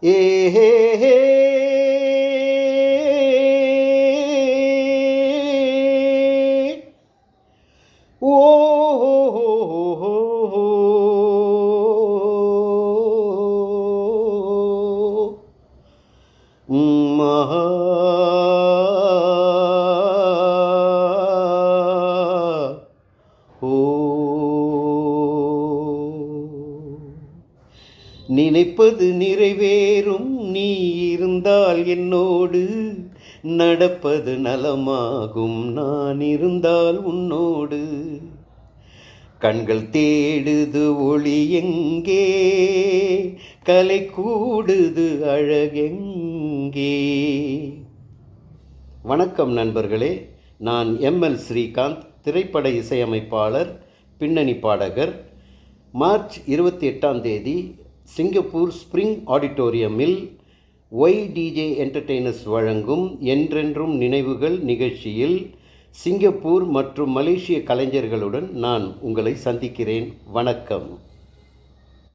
ஏ ஹே ஹே ஓ மகா ஓ நினைப்பது நிறைவேறும் நீ இருந்தால் என்னோடு, நடப்பது நலமாகும் நான் இருந்தால் உன்னோடு. கண்கள் தேடுது ஒளி எங்கே, கலை கூடுது அழகெங்கே. வணக்கம் நண்பர்களே, நான் எம்எல் ஸ்ரீகாந்த், திரைப்பட இசையமைப்பாளர், பின்னணி பாடகர். மார்ச் 28 சிங்கப்பூர் ஸ்பிரிங் ஆடிட்டோரியமில் YDJ என்டர்டெய்னர்ஸ் வழங்கும் என்றென்றும் நினைவுகள் நிகழ்ச்சியில் சிங்கப்பூர் மற்றும் மலேசிய கலைஞர்களுடன் நான் உங்களை சந்திக்கிறேன். வணக்கம்.